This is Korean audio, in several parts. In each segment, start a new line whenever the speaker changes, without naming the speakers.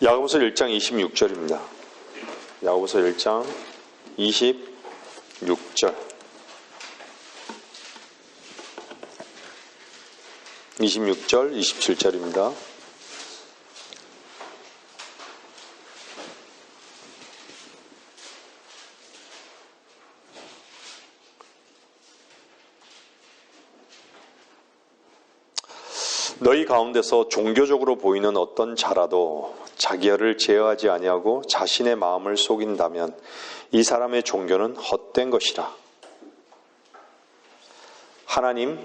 야고보서 1장 26절입니다. 야고보서 1장 26절. 26절, 27절입니다. 너희 가운데서 종교적으로 보이는 어떤 자라도 자기를 제어하지 아니하고 자신의 마음을 속인다면 이 사람의 종교는 헛된 것이라. 하나님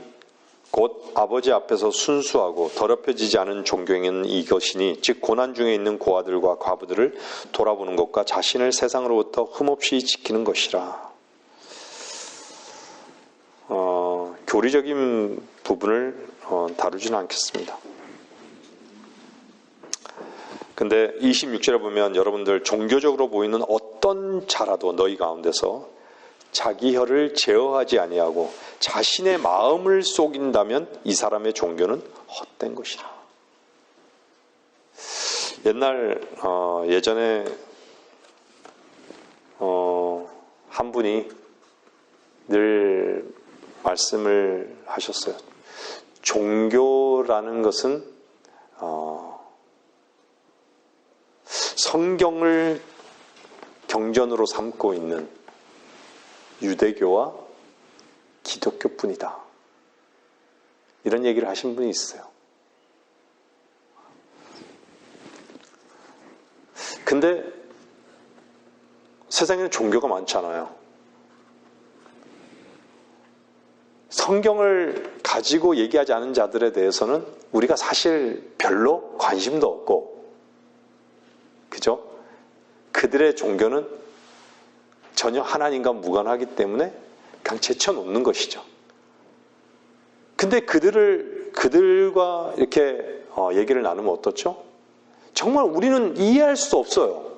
곧 아버지 앞에서 순수하고 더럽혀지지 않은 종교는 이것이니 즉 고난 중에 있는 고아들과 과부들을 돌아보는 것과 자신을 세상으로부터 흠없이 지키는 것이라. 교리적인 부분을 다루지는 않겠습니다. 근데 26절에 보면 여러분들 종교적으로 보이는 어떤 자라도 너희 가운데서 자기 혀를 제어하지 아니하고 자신의 마음을 속인다면 이 사람의 종교는 헛된 것이라. 예전에 한 분이 늘 말씀을 하셨어요. 종교라는 것은 성경을 경전으로 삼고 있는 유대교와 기독교뿐이다. 이런 얘기를 하신 분이 있어요. 근데 세상에는 종교가 많잖아요. 성경을 가지고 얘기하지 않은 자들에 대해서는 우리가 사실 별로 관심도 없고, 그죠? 그들의 종교는 전혀 하나님과 무관하기 때문에 그냥 제쳐놓는 것이죠. 근데 그들과 이렇게 얘기를 나누면 어떻죠? 정말 우리는 이해할 수 없어요.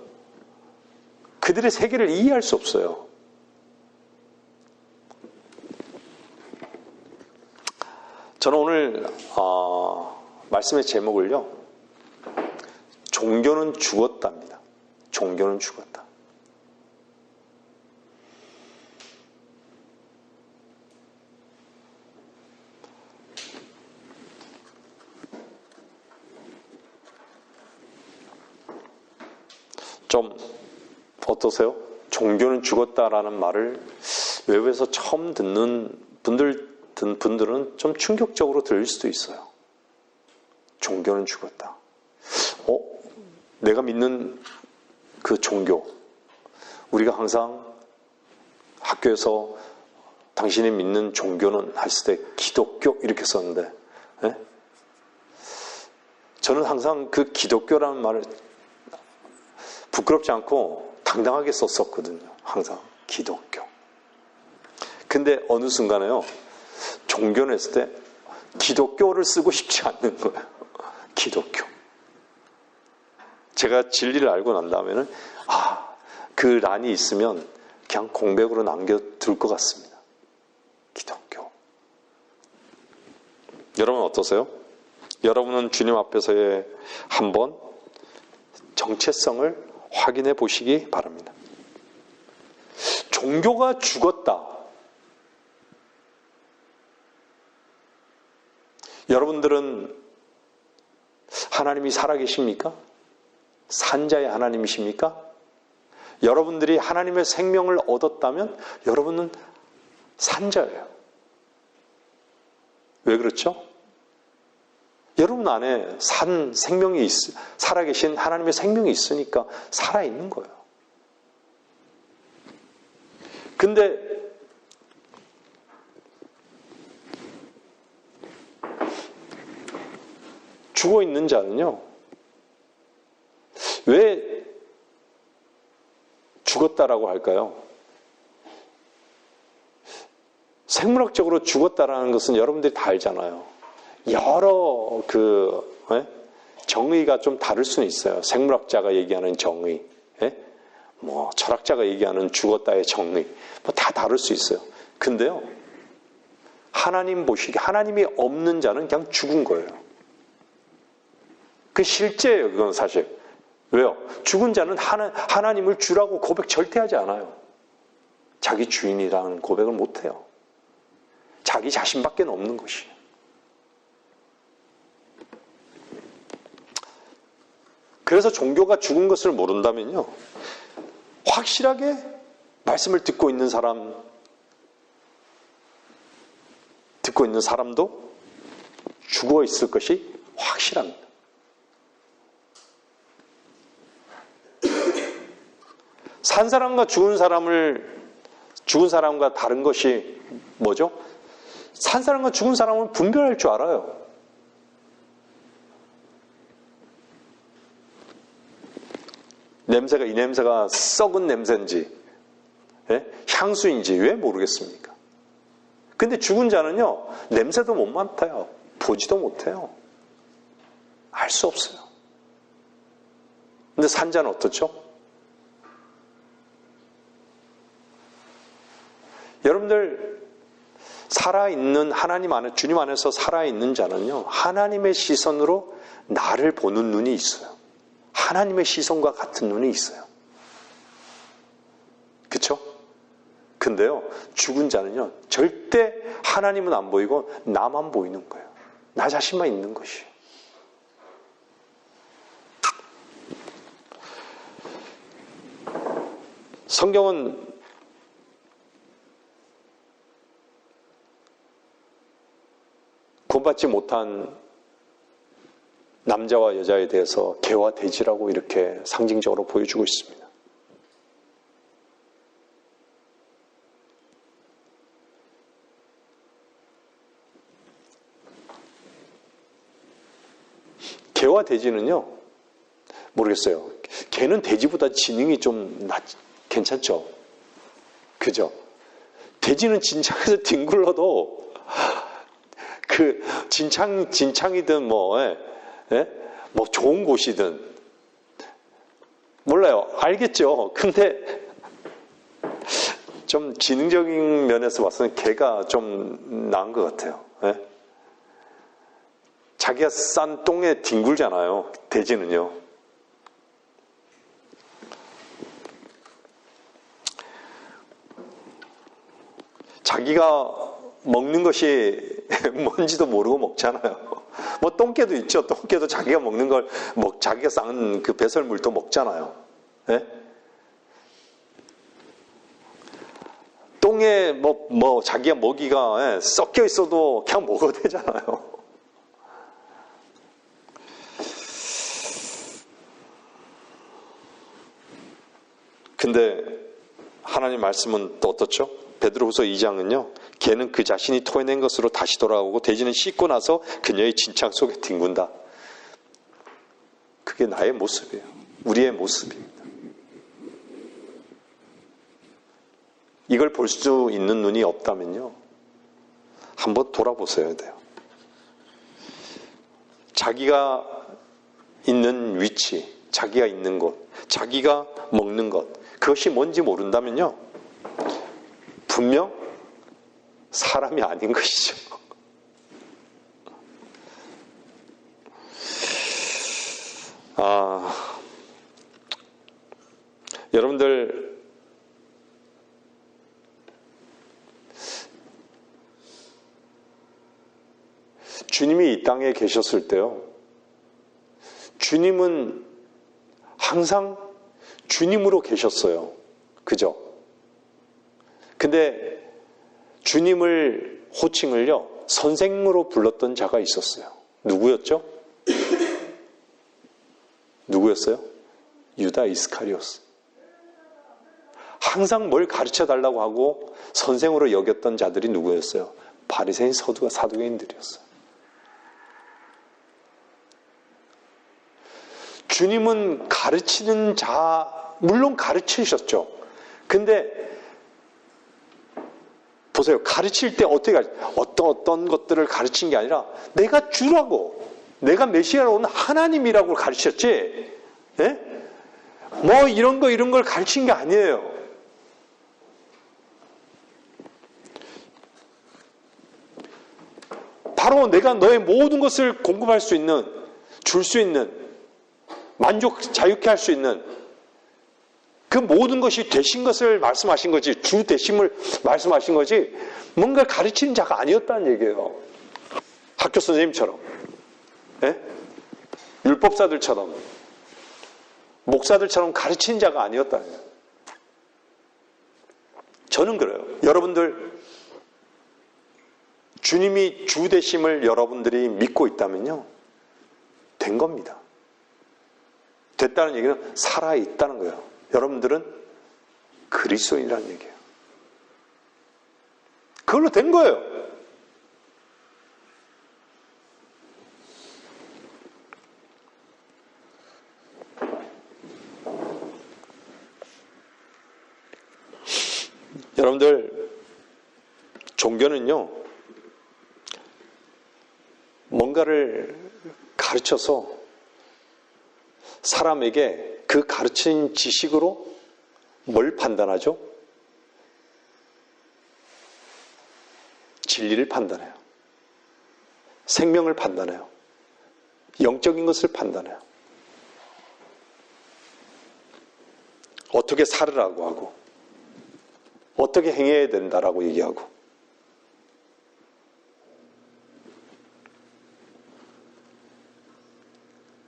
그들의 세계를 이해할 수 없어요. 저는 오늘 말씀의 제목을요, 종교는 죽었다입니다. 종교는 죽었다. 좀 어떠세요? 종교는 죽었다라는 말을 외부에서 처음 듣는 분들은 좀 충격적으로 들릴 수도 있어요. 종교는 죽었다. 내가 믿는 그 종교, 우리가 항상 학교에서 당신이 믿는 종교는 했을 때 기독교 이렇게 썼는데, 저는 항상 그 기독교라는 말을 부끄럽지 않고 당당하게 썼었거든요. 항상 기독교. 근데 어느 순간에요, 종교는 했을 때 기독교를 쓰고 싶지 않는 거예요. 기독교. 제가 진리를 알고 난 다음에는 그 란이 있으면 그냥 공백으로 남겨둘 것 같습니다. 기독교. 여러분 어떠세요? 여러분은 주님 앞에서의 한번 정체성을 확인해 보시기 바랍니다. 종교가 죽었다. 여러분들은 하나님이 살아계십니까? 산자의 하나님이십니까? 여러분들이 하나님의 생명을 얻었다면 여러분은 산자예요. 왜 그렇죠? 여러분 안에 살아계신 하나님의 생명이 있으니까 살아있는 거예요. 근데 죽어 있는 자는요, 왜 죽었다라고 할까요? 생물학적으로 죽었다라는 것은 여러분들이 다 알잖아요. 여러 정의가 좀 다를 수는 있어요. 생물학자가 얘기하는 정의, 철학자가 얘기하는 죽었다의 정의, 다 다를 수 있어요. 근데요, 하나님 보시기에 하나님이 없는 자는 그냥 죽은 거예요. 그 실제예요, 그건 사실. 왜요? 죽은 자는 하나님을 주라고 고백 절대 하지 않아요. 자기 주인이라는 고백을 못해요. 자기 자신밖에 없는 것이에요. 그래서 종교가 죽은 것을 모른다면요, 확실하게 말씀을 듣고 있는 사람도 죽어 있을 것이 확실합니다. 산 사람과 죽은 사람과 다른 것이 뭐죠? 산 사람과 죽은 사람은 분별할 줄 알아요. 이 냄새가 썩은 냄새인지, 향수인지 왜 모르겠습니까? 근데 죽은 자는요, 냄새도 못 맡아요. 보지도 못해요. 알 수 없어요. 근데 산 자는 어떻죠? 여러분들, 살아있는 하나님 안에, 주님 안에서 살아있는 자는요, 하나님의 시선으로 나를 보는 눈이 있어요. 하나님의 시선과 같은 눈이 있어요. 그쵸? 근데요, 죽은 자는요, 절대 하나님은 안 보이고 나만 보이는 거예요. 나 자신만 있는 것이에요. 성경은 구원받지 못한 남자와 여자에 대해서 개와 돼지라고 이렇게 상징적으로 보여주고 있습니다. 개와 돼지는요, 모르겠어요. 개는 돼지보다 지능이 좀 괜찮죠? 그죠? 돼지는 진창에서 뒹굴러도 그 진창이든 뭐 좋은 곳이든 몰라요. 알겠죠? 근데 좀 지능적인 면에서 봐서는 개가 좀 나은 것 같아요. 자기가 싼 똥에 뒹굴잖아요. 돼지는요. 자기가 먹는 것이 뭔지도 모르고 먹잖아요. 뭐 똥개도 있죠. 똥개도 자기가 먹는 걸 자기가 쌓은 그 배설물도 먹잖아요. 똥에 자기가 먹이가 섞여 있어도 그냥 먹어도 되잖아요. 근데 하나님 말씀은 또 어떻죠? 베드로후서 2장은요. 개는 그 자신이 토해낸 것으로 다시 돌아오고 돼지는 씻고 나서 그녀의 진창 속에 뒹군다. 그게 나의 모습이에요. 우리의 모습입니다. 이걸 볼 수 있는 눈이 없다면요. 한번 돌아보셔야 돼요. 자기가 있는 위치, 자기가 있는 곳, 자기가 먹는 것, 그것이 뭔지 모른다면요. 분명 사람이 아닌 것이죠. 여러분들, 주님이 이 땅에 계셨을 때요. 주님은 항상 주님으로 계셨어요. 그죠? 근데 주님을 호칭을요, 선생으로 불렀던 자가 있었어요. 누구였죠? 누구였어요? 유다 이스카리오스. 항상 뭘 가르쳐 달라고 하고 선생으로 여겼던 자들이 누구였어요? 바리새인, 사두개인들이었어요. 주님은 가르치는 자, 물론 가르치셨죠. 근데 보세요. 가르칠 때 어떤 것들을 가르친 게 아니라 내가 주라고, 내가 메시아로 온 하나님이라고 가르쳤지, 뭐 이런 걸 가르친 게 아니에요. 바로 내가 너의 모든 것을 공급할 수 있는, 줄 수 있는 자유케 할 수 있는 그 모든 것이 되신 것을 말씀하신 거지, 주 되심을 말씀하신 거지, 뭔가 가르치는 자가 아니었다는 얘기예요. 학교 선생님처럼, 예? 율법사들처럼, 목사들처럼 가르치는 자가 아니었다는 거예요. 저는 그래요. 여러분들, 주님이 주 되심을 여러분들이 믿고 있다면요, 된 겁니다. 됐다는 얘기는 살아있다는 거예요. 여러분들은 그리스도인이라는 얘기예요. 그걸로 된 거예요. 여러분들, 종교는요, 뭔가를 가르쳐서 사람에게 그 가르친 지식으로 뭘 판단하죠? 진리를 판단해요. 생명을 판단해요. 영적인 것을 판단해요. 어떻게 살으라고 하고, 어떻게 행해야 된다라고 얘기하고.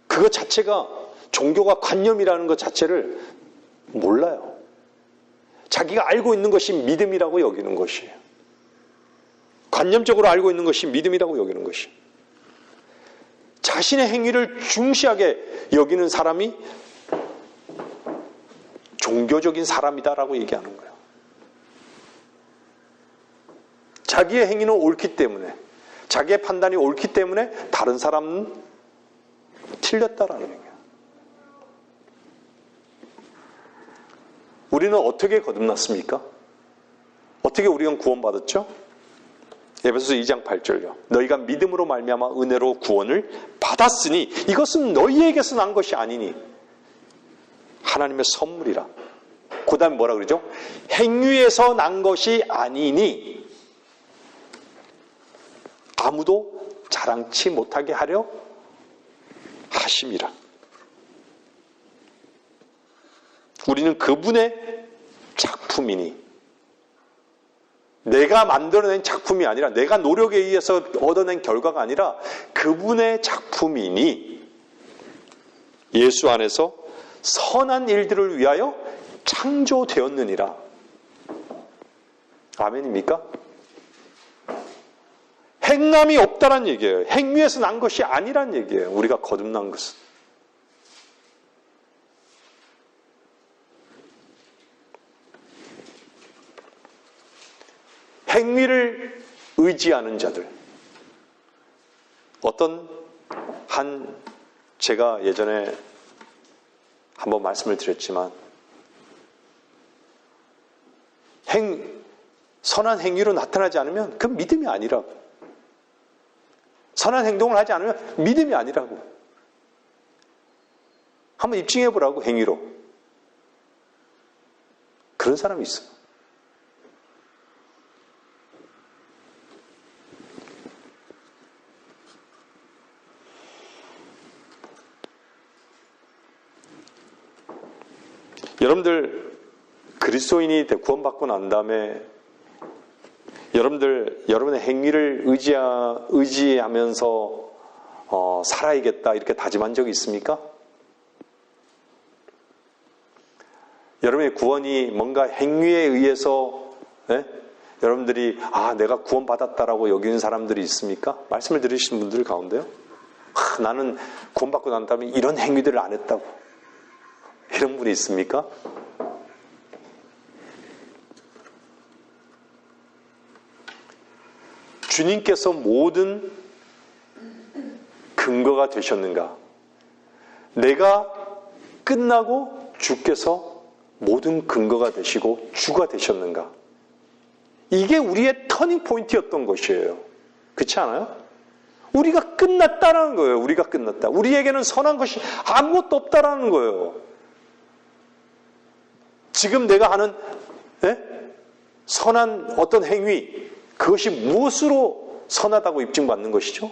그것 자체가, 종교가 관념이라는 것 자체를 몰라요. 자기가 알고 있는 것이 믿음이라고 여기는 것이에요. 관념적으로 알고 있는 것이 믿음이라고 여기는 것이에요. 자신의 행위를 중시하게 여기는 사람이 종교적인 사람이다라고 얘기하는 거예요. 자기의 행위는 옳기 때문에, 자기의 판단이 옳기 때문에 다른 사람은 틀렸다라는 얘기예요. 우리는 어떻게 거듭났습니까? 어떻게 우리가 구원받았죠? 에베소서 2장 8절요. 너희가 믿음으로 말미암아 은혜로 구원을 받았으니 이것은 너희에게서 난 것이 아니니 하나님의 선물이라. 그 다음에 뭐라 그러죠? 행위에서 난 것이 아니니 아무도 자랑치 못하게 하려 하심이라. 우리는 그분의 작품이니, 내가 만들어낸 작품이 아니라, 내가 노력에 의해서 얻어낸 결과가 아니라 그분의 작품이니 예수 안에서 선한 일들을 위하여 창조되었느니라. 아멘입니까? 행함이 없다란 얘기예요. 행위에서 난 것이 아니란 얘기예요. 우리가 거듭난 것은. 행위를 의지하는 자들. 제가 예전에 한번 말씀을 드렸지만, 선한 행위로 나타나지 않으면 그 믿음이 아니라고. 선한 행동을 하지 않으면 믿음이 아니라고. 한번 입증해 보라고, 행위로. 그런 사람이 있어요. 여러분들 그리스도인이 구원받고 난 다음에 여러분의 행위를 의지하면서 살아야겠다 이렇게 다짐한 적이 있습니까? 여러분의 구원이 뭔가 행위에 의해서 여러분들이 내가 구원받았다라고 여기는 사람들이 있습니까? 말씀을 들으시는 분들 가운데요. 나는 구원받고 난 다음에 이런 행위들을 안 했다고. 이런 분이 있습니까? 주님께서 모든 근거가 되셨는가? 내가 끝나고 주께서 모든 근거가 되시고 주가 되셨는가? 이게 우리의 터닝 포인트였던 것이에요. 그렇지 않아요? 우리가 끝났다라는 거예요. 우리가 끝났다. 우리에게는 선한 것이 아무것도 없다라는 거예요. 지금 내가 하는 선한 어떤 행위, 그것이 무엇으로 선하다고 입증받는 것이죠?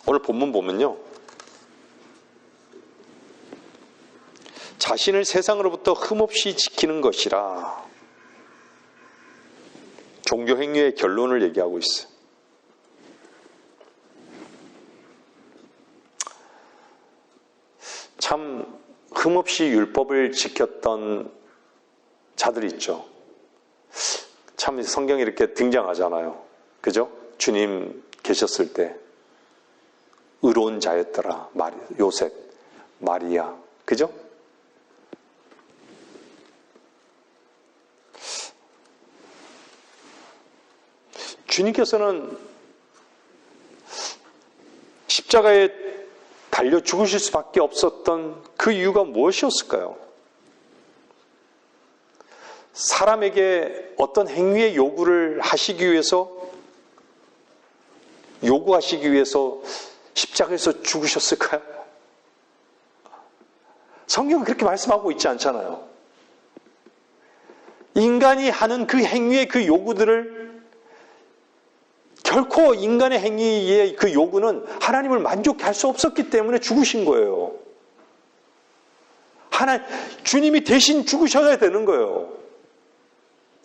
오늘 본문 보면요, 자신을 세상으로부터 흠없이 지키는 것이라 종교 행위의 결론을 얘기하고 있어요. 참 흠없이 율법을 지켰던 자들이 있죠. 참 성경에 이렇게 등장하잖아요. 그죠? 주님 계셨을 때 의로운 자였더라. 요셉, 마리아. 그죠? 주님께서는 십자가에 달려 죽으실 수밖에 없었던 그 이유가 무엇이었을까요? 사람에게 어떤 행위의 요구하시기 위해서 십자가에서 죽으셨을까요? 성경은 그렇게 말씀하고 있지 않잖아요. 인간이 하는 그 행위의 그 요구들을 결코 인간의 행위의 그 요구는 하나님을 만족케 할 수 없었기 때문에 죽으신 거예요. 주님이 대신 죽으셔야 되는 거예요.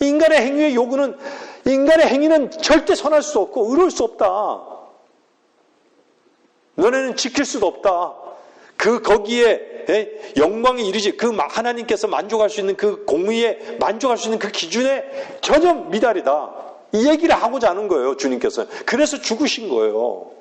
인간의 행위의 요구는, 인간의 행위는 절대 선할 수 없고 의로울 수 없다. 너네는 지킬 수도 없다. 거기에 영광에 이르지, 하나님께서 만족할 수 있는 그 공의에 만족할 수 있는 그 기준에 전혀 미달이다. 이 얘기를 하고자 하는 거예요, 주님께서. 그래서 죽으신 거예요.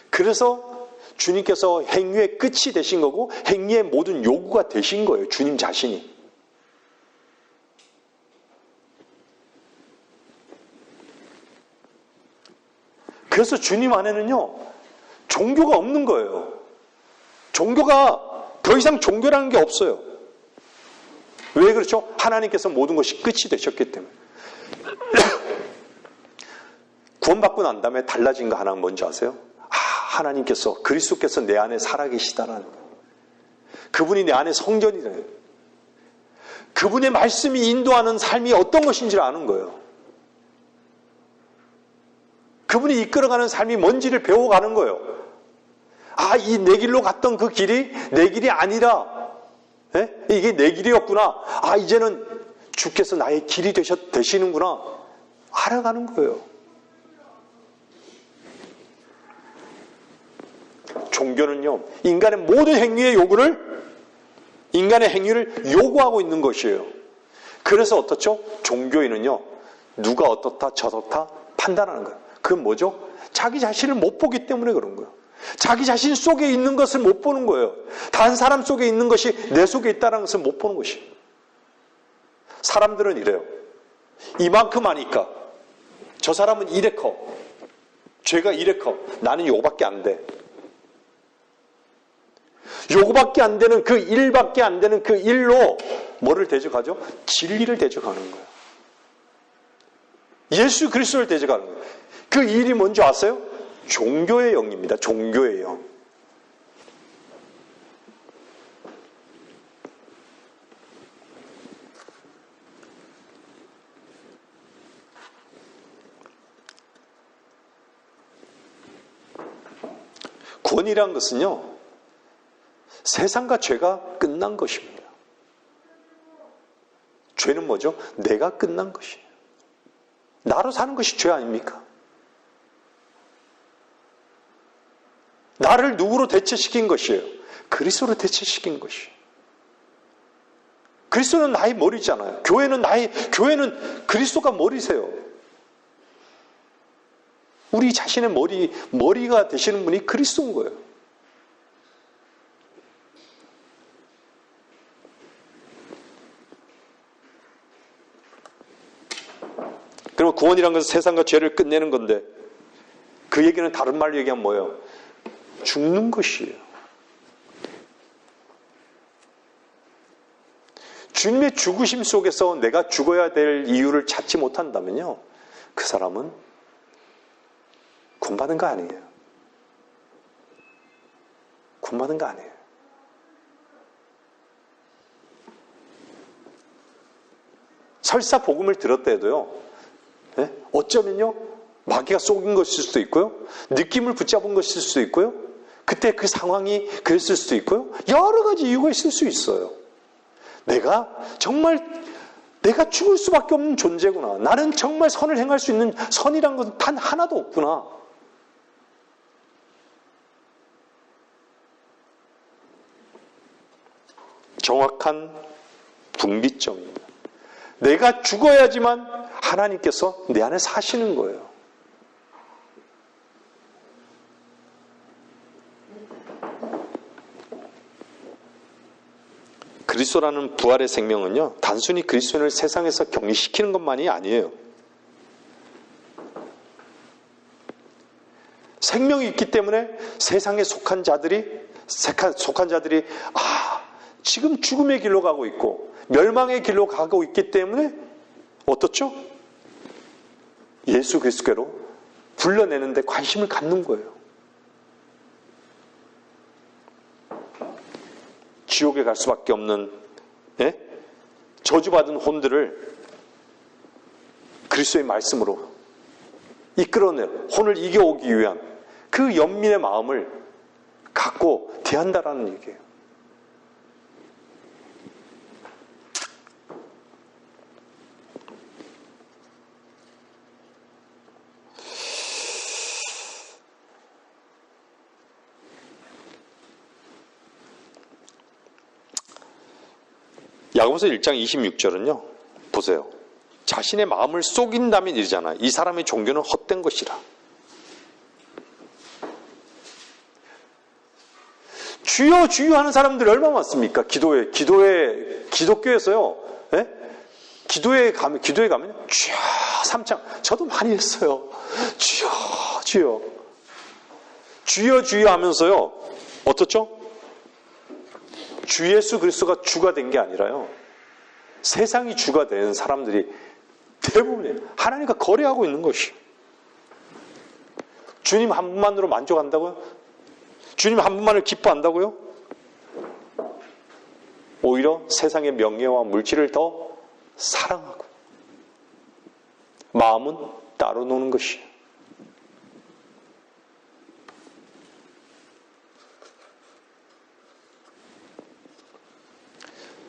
그래서 주님께서 행위의 끝이 되신 거고 행위의 모든 요구가 되신 거예요, 주님 자신이. 그래서 주님 안에는요, 종교가 없는 거예요. 종교가 더 이상 종교라는 게 없어요. 왜 그렇죠? 하나님께서 모든 것이 끝이 되셨기 때문에. 구원받고 난 다음에 달라진 거 하나는 뭔지 아세요? 하나님께서, 그리스도께서 내 안에 살아계시다라는 거예요. 그분이 내 안에 성전이래요. 그분의 말씀이 인도하는 삶이 어떤 것인지를 아는 거예요. 그분이 이끌어가는 삶이 뭔지를 배워가는 거예요. 이 내 길로 갔던 그 길이 내 길이 아니라, 이게 내 길이었구나. 이제는 주께서 나의 길이 되시는구나. 알아가는 거예요. 종교는요, 인간의 모든 행위의 인간의 행위를 요구하고 있는 것이에요. 그래서 어떻죠? 종교인은요, 누가 어떻다 저렇다 판단하는 거예요. 그건 뭐죠? 자기 자신을 못 보기 때문에 그런 거예요. 자기 자신 속에 있는 것을 못 보는 거예요. 다른 사람 속에 있는 것이 내 속에 있다는 것을 못 보는 것이에요. 사람들은 이래요. 이만큼 하니까 저 사람은 이래 커, 죄가 이래 커, 나는 요거밖에 안 돼. 요거밖에 안 되는 그 일밖에 안 되는 그 일로 뭐를 대적하죠? 진리를 대적하는 거예요. 예수 그리스도를 대적하는 거예요. 그 일이 뭔지 아세요? 종교의 영입니다. 종교의 영. 구원이란 것은요, 세상과 죄가 끝난 것입니다. 죄는 뭐죠? 내가 끝난 것이에요. 나로 사는 것이 죄 아닙니까? 나를 누구로 대체시킨 것이에요? 그리스도로 대체시킨 것이에요. 그리스도는 나의 머리잖아요. 교회는 그리스도가 머리세요. 우리 자신의 머리가 되시는 분이 그리스도인 거예요. 그러면 구원이란 것은 세상과 죄를 끝내는 건데, 그 얘기는 다른 말로 얘기하면 뭐예요? 죽는 것이에요. 주님의 죽으심 속에서 내가 죽어야 될 이유를 찾지 못한다면요, 그 사람은 구원받은 거 아니에요. 구원받은 거 아니에요. 설사 복음을 들었다 해도요, 어쩌면요, 마귀가 속인 것일 수도 있고요, 느낌을 붙잡은 것일 수도 있고요, 그때 그 상황이 그랬을 수도 있고요, 여러 가지 이유가 있을 수 있어요. 내가 죽을 수밖에 없는 존재구나. 나는 정말 선을 행할 수 있는 선이란 것은 단 하나도 없구나. 정확한 분비점입니다. 내가 죽어야지만 하나님께서 내 안에 사시는 거예요. 그리스도라는 부활의 생명은요, 단순히 그리스도인을 세상에서 격리시키는 것만이 아니에요. 생명이 있기 때문에 세상에 속한 자들이 지금 죽음의 길로 가고 있고 멸망의 길로 가고 있기 때문에 어떻죠? 예수 그리스도께로 불러내는 데 관심을 갖는 거예요. 지옥에 갈 수밖에 없는 저주받은 혼들을 그리스도의 말씀으로 이끌어내 혼을 이겨오기 위한 그 연민의 마음을 갖고 대한다라는 얘기예요. 야고보서 1장 26절은요. 보세요. 자신의 마음을 속인다면 이러잖아요. 이 사람의 종교는 헛된 것이라. 주여 주여 하는 사람들이 얼마나 많습니까? 기독교에서요. 기도에 가면 주여 삼창 저도 많이 했어요. 주여 주여 주여 주여 하면서요. 어떻죠? 주 예수 그리스도가 주가 된 게 아니라요. 세상이 주가 된 사람들이 대부분이에요. 하나님과 거래하고 있는 것이에요. 주님 한 분만으로 만족한다고요? 주님 한 분만을 기뻐한다고요? 오히려 세상의 명예와 물질을 더 사랑하고 마음은 따로 노는 것이에요.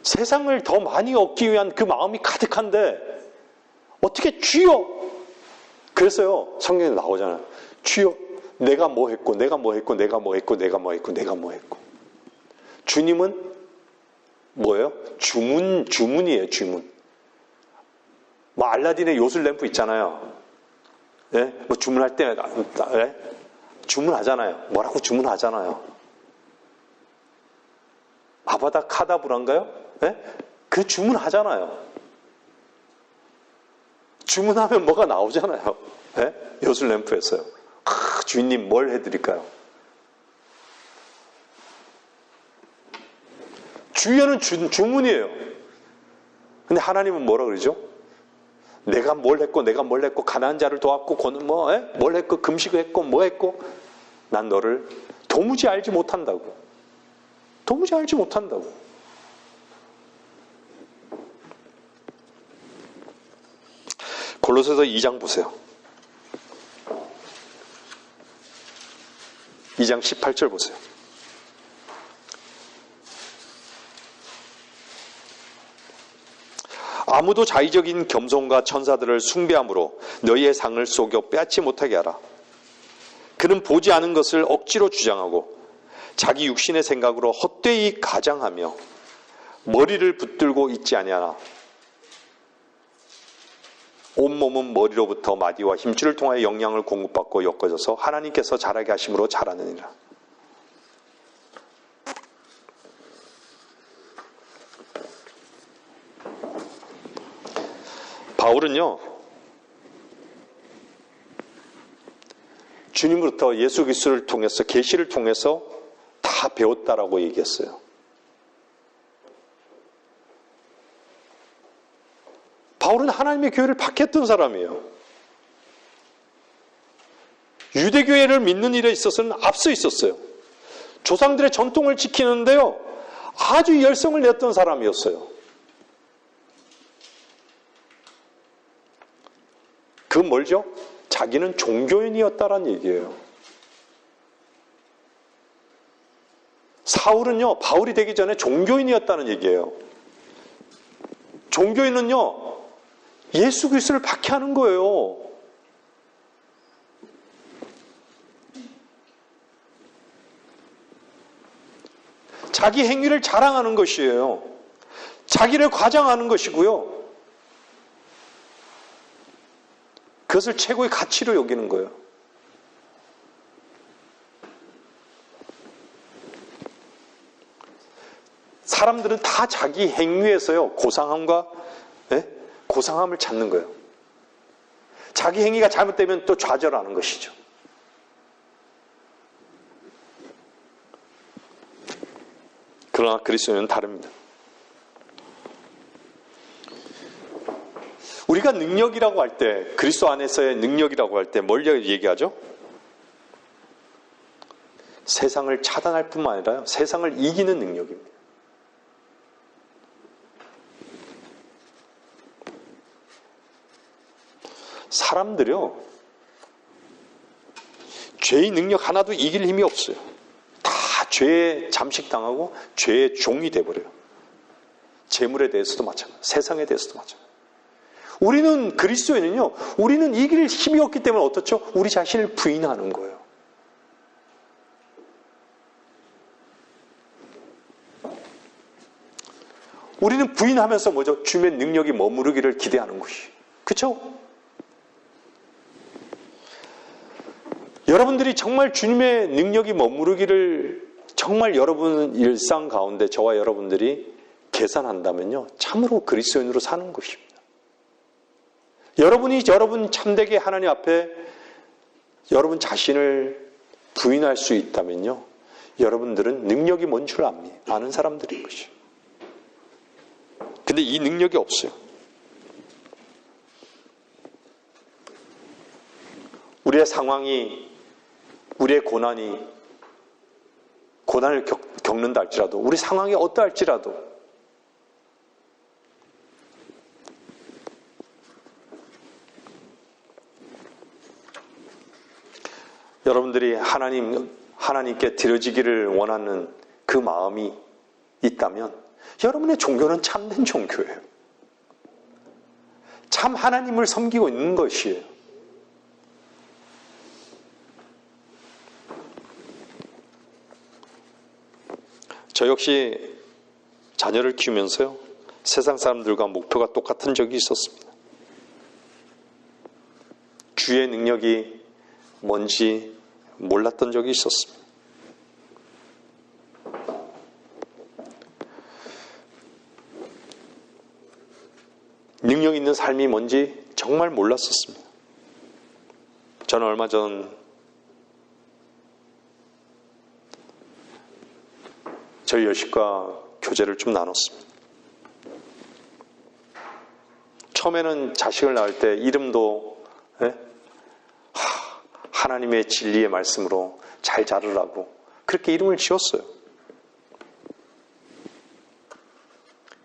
세상을 더 많이 얻기 위한 그 마음이 가득한데 어떻게 주여? 그래서요 성경에 나오잖아요. 주여 내가 뭐 했고 내가 뭐 했고 내가 뭐 했고 내가 뭐 했고 내가 뭐 했고. 주님은 뭐예요? 주문이에요. 주문. 뭐 알라딘의 요술 램프 있잖아요. 뭐 주문할 때 주문하잖아요. 뭐라고 주문하잖아요. 아바다 카다브라인가요? 그 주문하잖아요. 주문하면 뭐가 나오잖아요. 요술 램프에서요. 주인님 뭘 해드릴까요? 주여는 주문이에요. 근데 하나님은 뭐라 그러죠? 내가 뭘 했고 가난한 자를 도왔고 뭘 했고 금식을 했고 뭐 했고 난 너를 도무지 알지 못한다고. 도무지 알지 못한다고. 골로새서 2장 보세요. 2장 18절 보세요. 아무도 자의적인 겸손과 천사들을 숭배함으로 너희의 상을 속여 빼앗지 못하게 하라. 그는 보지 않은 것을 억지로 주장하고 자기 육신의 생각으로 헛되이 가장하며 머리를 붙들고 있지 아니하나 온몸은 머리로부터 마디와 힘줄을 통하여 영양을 공급받고 엮어져서 하나님께서 자라게 하심으로 자라느니라. 바울은요, 주님으로부터 예수 그리스도를 통해서 계시를 통해서 다 배웠다라고 얘기했어요. 바울은 하나님의 교회를 박했던 사람이에요. 유대교회를 믿는 일에 있어서는 앞서 있었어요. 조상들의 전통을 지키는데요, 아주 열성을 냈던 사람이었어요. 그건 뭘죠? 자기는 종교인이었다라는 얘기예요. 사울은요, 바울이 되기 전에 종교인이었다는 얘기예요. 종교인은요, 예수 그리스도를 박해하는 거예요. 자기 행위를 자랑하는 것이에요. 자기를 과장하는 것이고요. 그것을 최고의 가치로 여기는 거예요. 사람들은 다 자기 행위에서요, 고상함과 고상함을 찾는 거예요. 자기 행위가 잘못되면 또 좌절하는 것이죠. 그러나 그리스도는 다릅니다. 우리가 능력이라고 할 때, 그리스도 안에서의 능력이라고 할 때 뭘 얘기하죠? 세상을 차단할 뿐만 아니라 세상을 이기는 능력입니다. 사람들이요, 죄의 능력 하나도 이길 힘이 없어요. 다 죄에 잠식당하고 죄의 종이 돼버려요. 재물에 대해서도 마찬가지예요. 세상에 대해서도 마찬가지예요. 우리는 그리스도인은요, 우리는 이길 힘이 없기 때문에 어떻죠? 우리 자신을 부인하는 거예요. 우리는 부인하면서 뭐죠? 주님의 능력이 머무르기를 기대하는 것이. 그렇죠? 여러분들이 정말 주님의 능력이 머무르기를 정말 여러분 일상 가운데 저와 여러분들이 계산한다면요, 참으로 그리스도인으로 사는 것입니다. 여러분이 여러분 참되게 하나님 앞에 여러분 자신을 부인할 수 있다면요, 여러분들은 능력이 뭔 줄 아는 사람들인 것이에요. 근데 이 능력이 없어요. 우리의 상황이, 우리의 고난을 겪는다 할지라도, 우리 상황이 어떠할지라도 여러분들이 하나님께 드려지기를 원하는 그 마음이 있다면 여러분의 종교는 참된 종교예요. 참 하나님을 섬기고 있는 것이에요. 저 역시 자녀를 키우면서요, 세상 사람들과 목표가 똑같은 적이 있었습니다. 주의 능력이 뭔지 몰랐던 적이 있었습니다. 능력 있는 삶이 뭔지 정말 몰랐었습니다. 저는 얼마 전 저희 여식과 교제를 좀 나눴습니다. 처음에는 자식을 낳을 때 이름도 하나님의 진리의 말씀으로 잘 자르라고 그렇게 이름을 지었어요.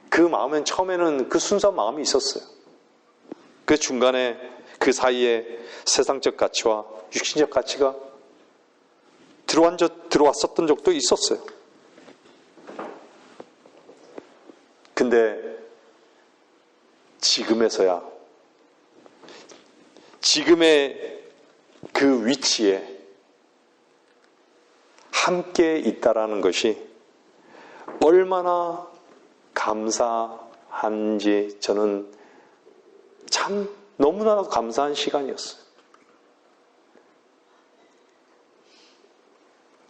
그 마음엔 처음에는 그 순수한 마음이 있었어요. 그 중간에 그 사이에 세상적 가치와 육신적 가치가 들어왔었던 적도 있었어요. 근데 지금에서야, 지금의 그 위치에 함께 있다라는 것이 얼마나 감사한지 저는 참 너무나도 감사한 시간이었어요.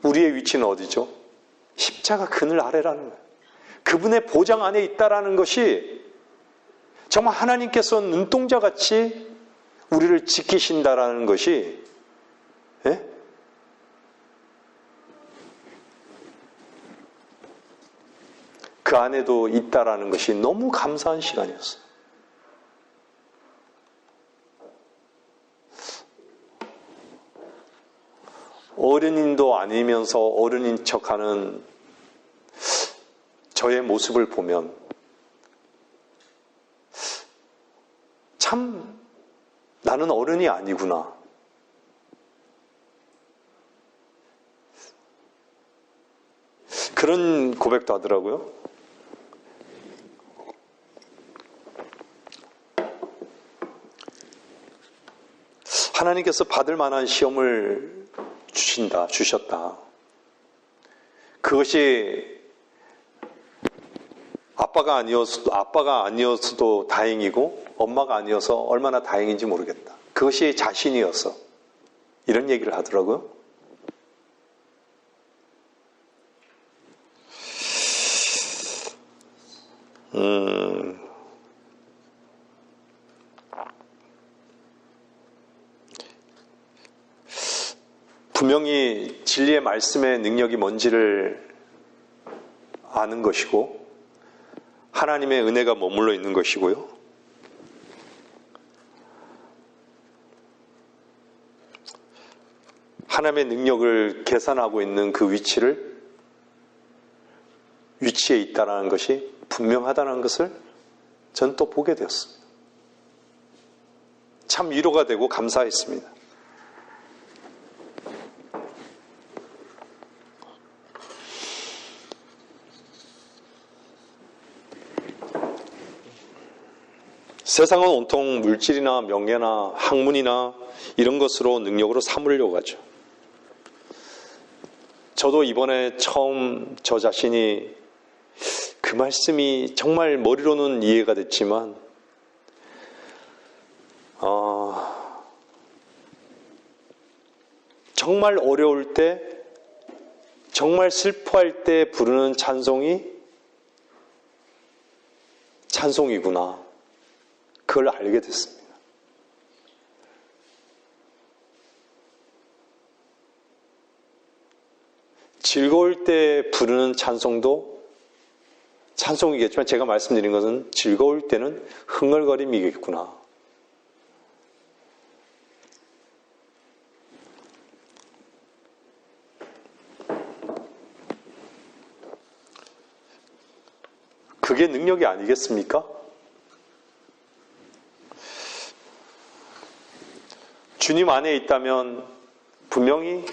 우리의 위치는 어디죠? 십자가 그늘 아래라는 거예요. 그분의 보장 안에 있다라는 것이 정말 하나님께서 눈동자같이 우리를 지키신다라는 것이, 그 안에도 있다라는 것이 너무 감사한 시간이었어요. 어른인도 아니면서 어른인 척하는 저의 모습을 보면 참 나는 어른이 아니구나. 그런 고백도 하더라고요. 하나님께서 받을 만한 시험을 주셨다. 그것이 아빠가 아니었어도 다행이고 엄마가 아니어서 얼마나 다행인지 모르겠다. 그것이 자신이어서 이런 얘기를 하더라고요. 분명히 진리의 말씀의 능력이 뭔지를 아는 것이고 하나님의 은혜가 머물러 있는 것이고요. 하나님의 능력을 계산하고 있는 그 위치에 있다는 것이 분명하다는 것을 전 또 보게 되었습니다. 참 위로가 되고 감사했습니다. 세상은 온통 물질이나 명예나 학문이나 이런 것으로 능력으로 삼으려고 하죠. 저도 이번에 처음 저 자신이 그 말씀이 정말 머리로는 이해가 됐지만 정말 어려울 때, 정말 슬퍼할 때 부르는 찬송이구나. 그걸 알게 됐습니다. 즐거울 때 부르는 찬송도 찬송이겠지만 제가 말씀드린 것은 즐거울 때는 흥얼거림이겠구나. 그게 능력이 아니겠습니까? 주님 안에 있다면 분명히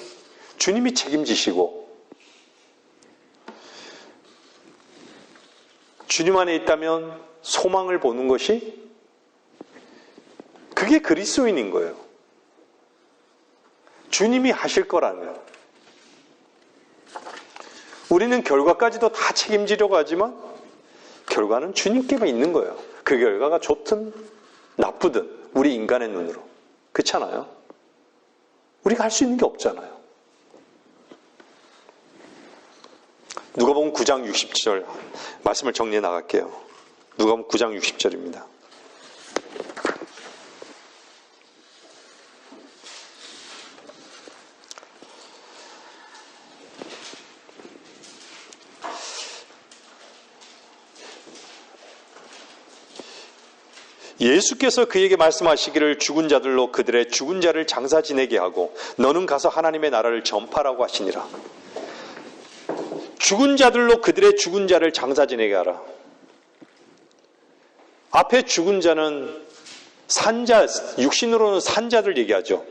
주님이 책임지시고 주님 안에 있다면 소망을 보는 것이 그게 그리스도인인 거예요. 주님이 하실 거라면 우리는 결과까지도 다 책임지려고 하지만 결과는 주님께만 있는 거예요. 그 결과가 좋든 나쁘든 우리 인간의 눈으로. 그렇잖아요. 우리가 할 수 있는 게 없잖아요. 누가복음 9장 60절 말씀을 정리해 나갈게요. 누가복음 9장 60절입니다. 예수께서 그에게 말씀하시기를 죽은 자들로 그들의 죽은 자를 장사 지내게 하고 너는 가서 하나님의 나라를 전파라고 하시니라. 죽은 자들로 그들의 죽은 자를 장사 지내게 하라. 앞에 죽은 자는 산자, 육신으로는 산자들 얘기하죠.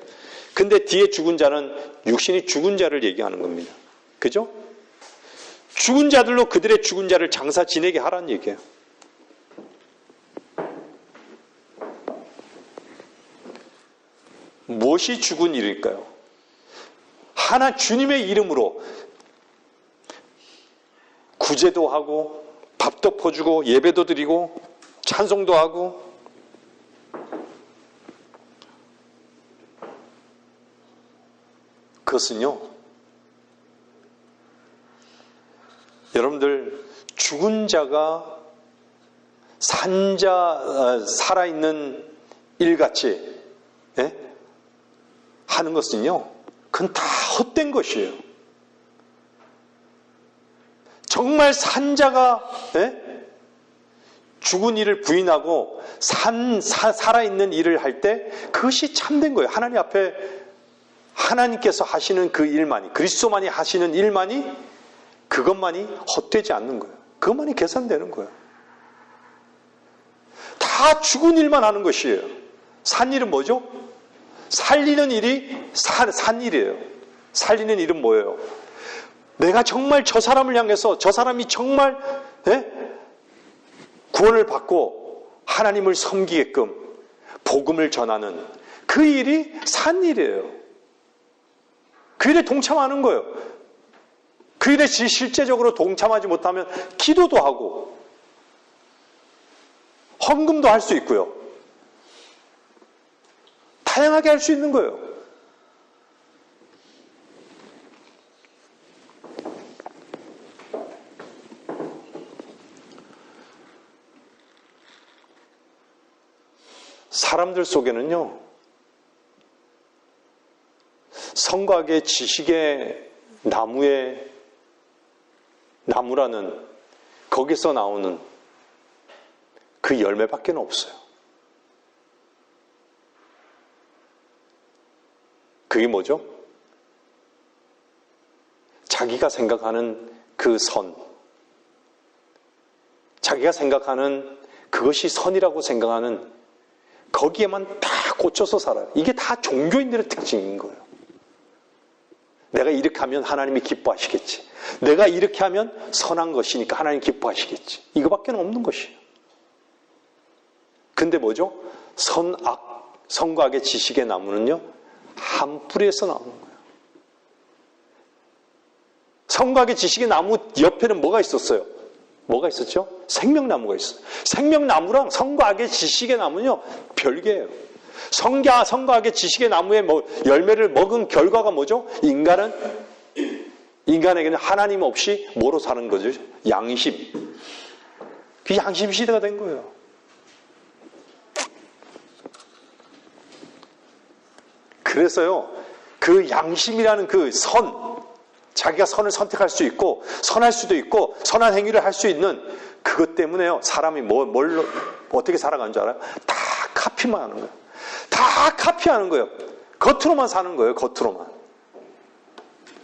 근데 뒤에 죽은 자는 육신이 죽은 자를 얘기하는 겁니다. 그죠? 죽은 자들로 그들의 죽은 자를 장사 지내게 하라는 얘기예요. 무엇이 죽은 일일까요? 하나 주님의 이름으로 구제도 하고 밥도 퍼주고 예배도 드리고 찬송도 하고 그것은요, 여러분들 죽은 자가 살아있는 일같이 하는 것은요, 그건 다 헛된 것이에요. 정말 산자가 죽은 일을 부인하고 살아있는 일을 할 때 그것이 참된 거예요. 하나님 앞에 하나님께서 하시는 그 일만이, 그리스도만이 하시는 일만이, 그것만이 헛되지 않는 거예요. 그것만이 계산되는 거예요. 다 죽은 일만 하는 것이에요. 산 일은 뭐죠? 살리는 일이 산 일이에요. 살리는 일은 뭐예요? 내가 정말 저 사람을 향해서 저 사람이 정말 구원을 받고 하나님을 섬기게끔 복음을 전하는 그 일이 산 일이에요. 그 일에 동참하는 거예요. 그 일에 실제적으로 동참하지 못하면 기도도 하고 헌금도 할 수 있고요. 다양하게 할 수 있는 거예요. 사람들 속에는요, 성곽의 지식의 나무라는 거기서 나오는 그 열매밖에 없어요. 그게 뭐죠? 자기가 생각하는 그 선, 자기가 생각하는 그것이 선이라고 생각하는 거기에만 다 꽂혀서 살아요. 이게 다 종교인들의 특징인 거예요. 내가 이렇게 하면 하나님이 기뻐하시겠지. 내가 이렇게 하면 선한 것이니까 하나님 기뻐하시겠지. 이거밖에 없는 것이에요. 근데 뭐죠? 선과 악의 지식의 나무는요, 한 뿌리에서 나오는 거예요. 선과 악의 지식의 나무 옆에는 뭐가 있었어요? 뭐가 있었죠? 생명나무가 있어요. 생명나무랑 선과 악의 지식의 나무는요, 별개예요. 선과 악의 지식의 나무의 열매를 먹은 결과가 뭐죠? 인간에게는 하나님 없이 뭐로 사는 거죠? 양심. 그 양심 시대가 된 거예요. 그래서요, 그 양심이라는 그 자기가 선을 선택할 수 있고, 선할 수도 있고, 선한 행위를 할 수 있는 그것 때문에요, 사람이 어떻게 살아가는 줄 알아요? 다 카피만 하는 거예요. 다 카피하는 거예요. 겉으로만 사는 거예요, 겉으로만.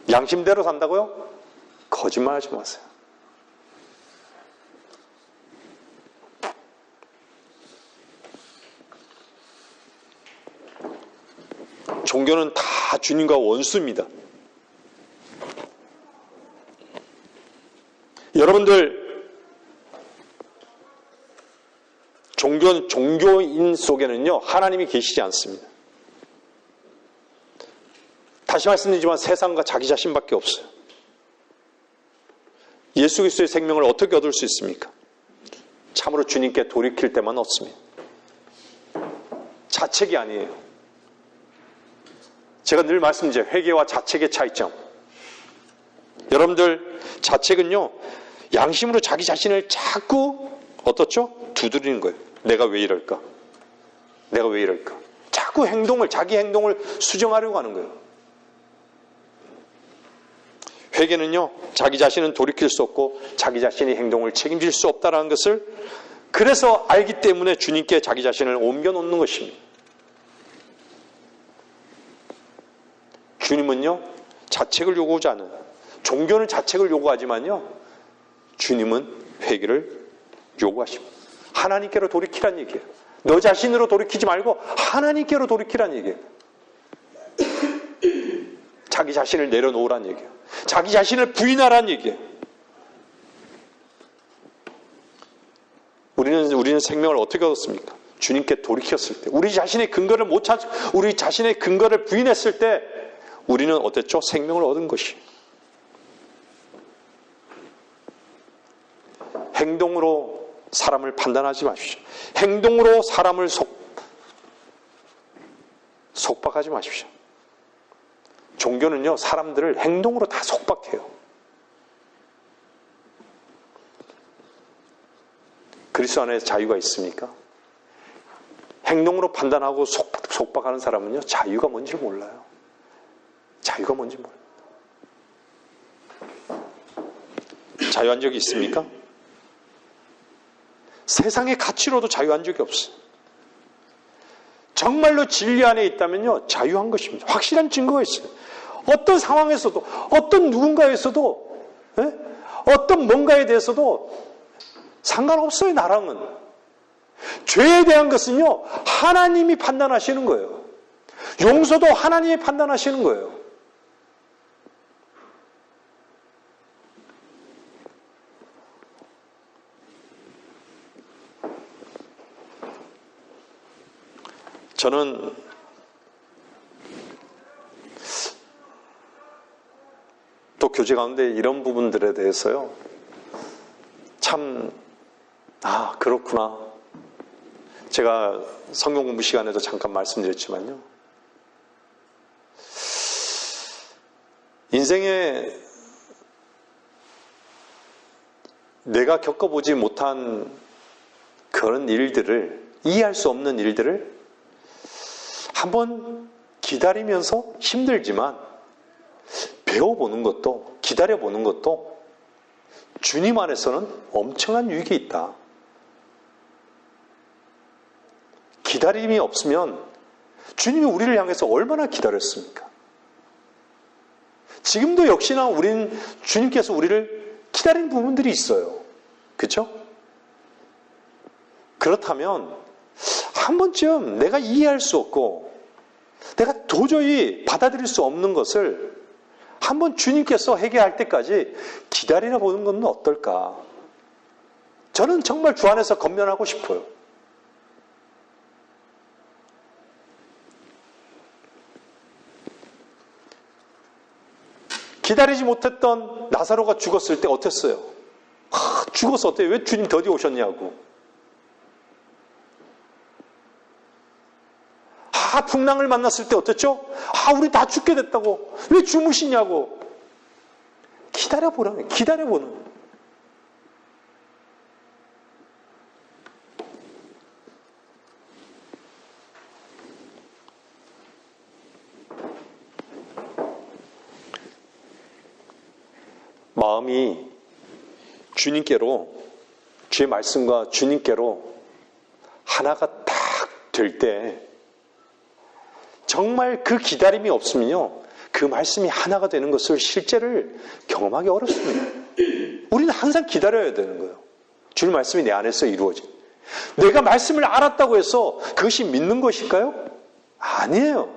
양심대로 산다고요? 거짓말 하지 마세요. 종교는 다 주님과 원수입니다. 여러분들, 종교인 속에는요, 하나님이 계시지 않습니다. 다시 말씀드리지만 세상과 자기 자신밖에 없어요. 예수 그리스도의 생명을 어떻게 얻을 수 있습니까? 참으로 주님께 돌이킬 때만 얻습니다. 자책이 아니에요. 제가 늘 말씀드려요. 회개와 자책의 차이점. 여러분들, 자책은요, 양심으로 자기 자신을 자꾸 어떻죠? 두드리는 거예요. 내가 왜 이럴까? 내가 왜 이럴까? 자꾸 자기 행동을 수정하려고 하는 거예요. 회개는요, 자기 자신은 돌이킬 수 없고 자기 자신의 행동을 책임질 수 없다는 것을 그래서 알기 때문에 주님께 자기 자신을 옮겨놓는 것입니다. 주님은요, 자책을 요구하지 않아요. 종교는 자책을 요구하지만요, 주님은 회개를 요구하십니다. 하나님께로 돌이키란 얘기예요. 너 자신으로 돌이키지 말고 하나님께로 돌이키란 얘기예요. 자기 자신을 내려놓으란 얘기예요. 자기 자신을 부인하란 얘기예요. 우리는 생명을 어떻게 얻었습니까? 주님께 돌이켰을 때, 우리 자신의 근거를 부인했을 때 우리는 어땠죠? 생명을 얻은 것이에요. 행동으로 사람을 판단하지 마십시오. 행동으로 사람을 속박하지 마십시오. 종교는요, 사람들을 행동으로 다 속박해요. 그리스도 안에 자유가 있습니까? 행동으로 판단하고 속박하는 사람은요, 자유가 뭔지 몰라요. 자유가 뭔지 몰라요. 자유한 적이 있습니까? 세상의 가치로도 자유한 적이 없어요. 정말로 진리 안에 있다면요, 자유한 것입니다. 확실한 증거가 있어요. 어떤 상황에서도, 어떤 누군가에서도, 어떤 뭔가에 대해서도 상관없어요, 나랑은. 죄에 대한 것은요, 하나님이 판단하시는 거예요. 용서도 하나님이 판단하시는 거예요. 저는 또 교제 가운데 이런 부분들에 대해서요, 참, 그렇구나. 제가 성경 공부 시간에도 잠깐 말씀드렸지만요, 인생에 내가 겪어보지 못한 그런 일들을, 이해할 수 없는 일들을 한번 기다리면서 힘들지만 배워보는 것도, 기다려보는 것도 주님 안에서는 엄청난 유익이 있다. 기다림이 없으면 주님이 우리를 향해서 얼마나 기다렸습니까? 지금도 역시나 우리는 주님께서 우리를 기다리는 부분들이 있어요. 그렇죠? 그렇다면 한 번쯤 내가 이해할 수 없고 내가 도저히 받아들일 수 없는 것을 한번 주님께서 해결할 때까지 기다리나 보는 건 어떨까? 저는 정말 주 안에서 건면하고 싶어요. 기다리지 못했던 나사로가 죽었을 때 어땠어요? 죽어서 어때요? 왜 주님 더디 오셨냐고. 풍랑을 만났을 때 어땠죠? 우리 다 죽게 됐다고. 왜 주무시냐고. 기다려보라는, 기다려보는. 마음이 주님께로, 주의 말씀과 주님께로 하나가 딱 될 때, 정말 그 기다림이 없으면요, 그 말씀이 하나가 되는 것을 실제를 경험하기 어렵습니다. 우리는 항상 기다려야 되는 거예요. 주님 말씀이 내 안에서 이루어진. 내가 말씀을 알았다고 해서 그것이 믿는 것일까요? 아니에요.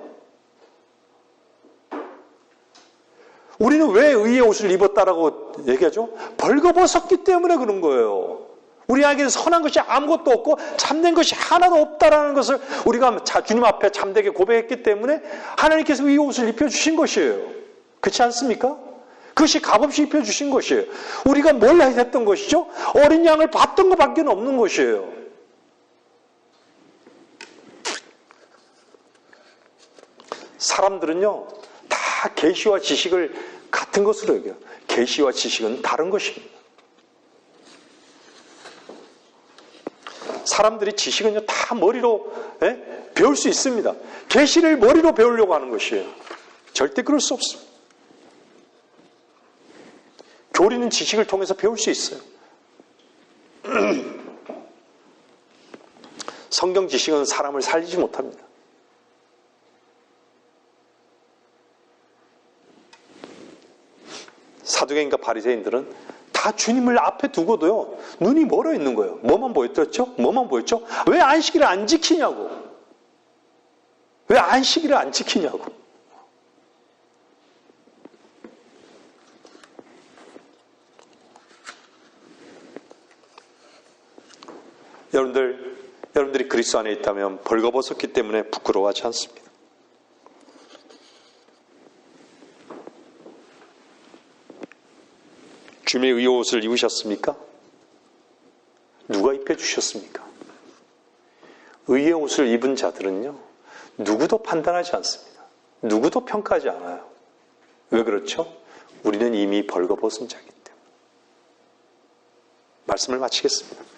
우리는 왜 의의 옷을 입었다라고 얘기하죠? 벌거벗었기 때문에 그런 거예요. 우리에게는 선한 것이 아무것도 없고 참된 것이 하나도 없다라는 것을 우리가 주님 앞에 참되게 고백했기 때문에 하나님께서 의의 옷을 입혀주신 것이에요. 그렇지 않습니까? 그것이 값없이 입혀주신 것이에요. 우리가 뭘 했던 것이죠? 어린 양을 봤던 것밖에 없는 것이에요. 사람들은요, 다 계시와 지식을 같은 것으로 여겨요. 계시와 지식은 다른 것입니다. 사람들이 지식은요, 다 머리로 배울 수 있습니다. 계시를 머리로 배우려고 하는 것이에요. 절대 그럴 수 없습니다. 교리는 지식을 통해서 배울 수 있어요. 성경 지식은 사람을 살리지 못합니다. 사두개인과 바리새인들은 다 주님을 앞에 두고도요, 눈이 멀어 있는 거예요. 뭐만 보였죠? 뭐만 보였죠? 왜 안식일을 안 지키냐고. 왜 안식일을 안 지키냐고. 여러분들이 그리스도 안에 있다면 벌거벗었기 때문에 부끄러워하지 않습니다. 주님의 의의 옷을 입으셨습니까? 누가 입혀주셨습니까? 의의 옷을 입은 자들은요, 누구도 판단하지 않습니다. 누구도 평가하지 않아요. 왜 그렇죠? 우리는 이미 벌거벗은 자이기 때문에. 말씀을 마치겠습니다.